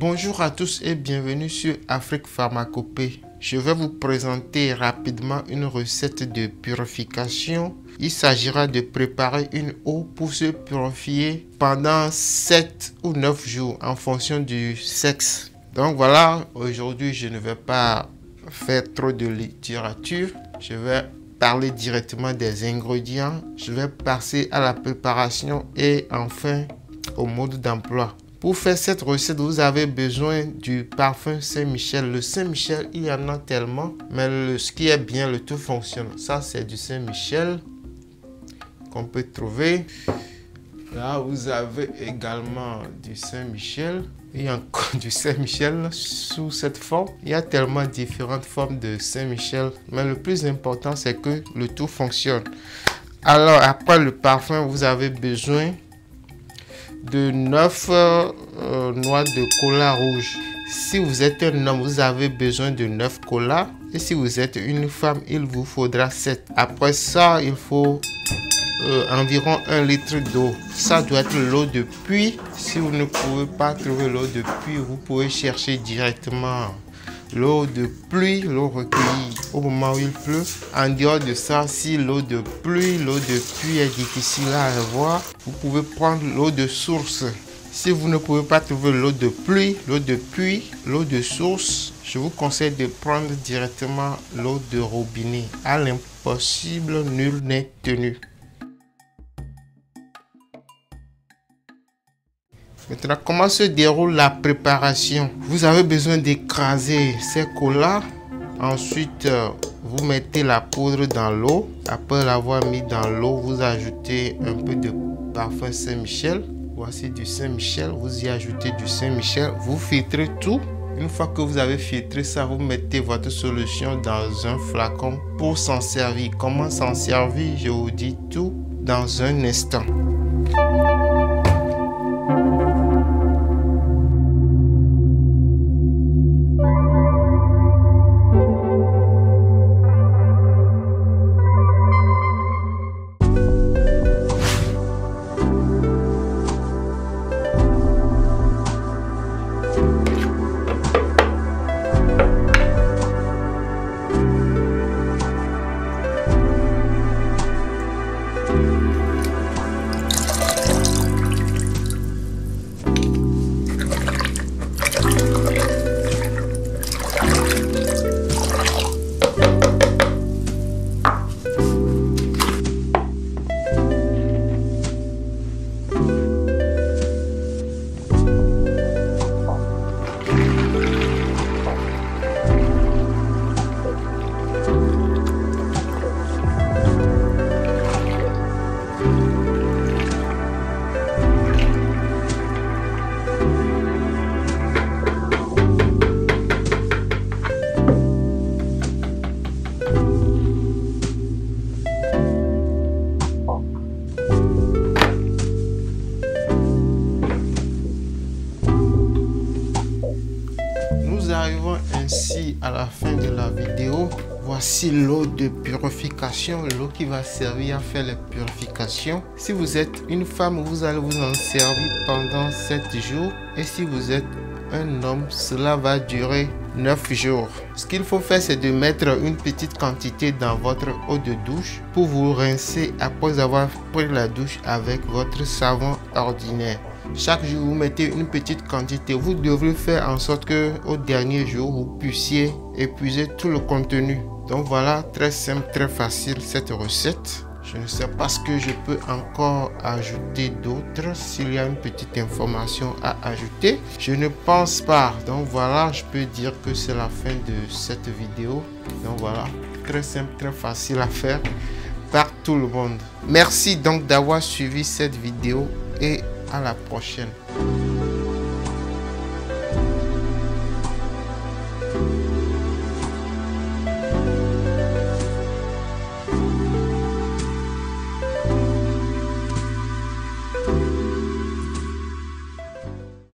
Bonjour à tous et bienvenue sur Afrique Pharmacopée. Je vais vous présenter rapidement une recette de purification. Il s'agira de préparer une eau pour se purifier pendant 7 ou 9 jours en fonction du sexe. Donc voilà, aujourd'hui je ne vais pas faire trop de littérature. Je vais parler directement des ingrédients. Je vais passer à la préparation et enfin au mode d'emploi. Pour faire cette recette, vous avez besoin du parfum Saint-Michel. Le Saint-Michel, il y en a tellement, mais ce qui est bien, le tout fonctionne. Ça, c'est du Saint-Michel qu'on peut trouver. Là, vous avez également du Saint-Michel. Il y a encore du Saint-Michel sous cette forme. Il y a tellement différentes formes de Saint-Michel, mais le plus important, c'est que le tout fonctionne. Alors, après le parfum, vous avez besoin de 9 noix de cola rouge. Si vous êtes un homme, vous avez besoin de 9 colas. Et si vous êtes une femme, il vous faudra 7. Après ça, il faut environ 1 litre d'eau. Ça doit être l'eau de puits. Si vous ne pouvez pas trouver l'eau de puits, vous pouvez chercher directement l'eau de pluie, l'eau recueillie au moment où il pleut. En dehors de ça, si l'eau de pluie, l'eau de puits est difficile à avoir, vous pouvez prendre l'eau de source. Si vous ne pouvez pas trouver l'eau de pluie, l'eau de puits, l'eau de source, je vous conseille de prendre directement l'eau de robinet. À l'impossible, nul n'est tenu. Maintenant, comment se déroule la préparation? Vous avez besoin d'écraser ces colas. Ensuite, vous mettez la poudre dans l'eau. Après l'avoir mis dans l'eau, vous ajoutez un peu de parfum Saint-Michel. Voici du Saint-Michel. Vous y ajoutez du Saint-Michel. Vous filtrez tout. Une fois que vous avez filtré ça, vous mettez votre solution dans un flacon pour s'en servir. Comment s'en servir? Je vous dis tout dans un instant. Arrivons ainsi à la fin de la vidéo. Voici l'eau de purification, l'eau qui va servir à faire les purifications. Si vous êtes une femme, vous allez vous en servir pendant 7 jours. Et si vous êtes un homme, cela va durer 9 jours. Ce qu'il faut faire, c'est de mettre une petite quantité dans votre eau de douche pour vous rincer après avoir pris la douche avec votre savon ordinaire. Chaque jour, vous mettez une petite quantité. Vous devrez faire en sorte que au dernier jour, vous puissiez épuiser tout le contenu. Donc voilà, très simple, très facile cette recette. Je ne sais pas ce que je peux encore ajouter d'autre. S'il y a une petite information à ajouter, je ne pense pas. Donc voilà, je peux dire que c'est la fin de cette vidéo. Donc voilà, très simple, très facile à faire par tout le monde. Merci donc d'avoir suivi cette vidéo et à la prochaine.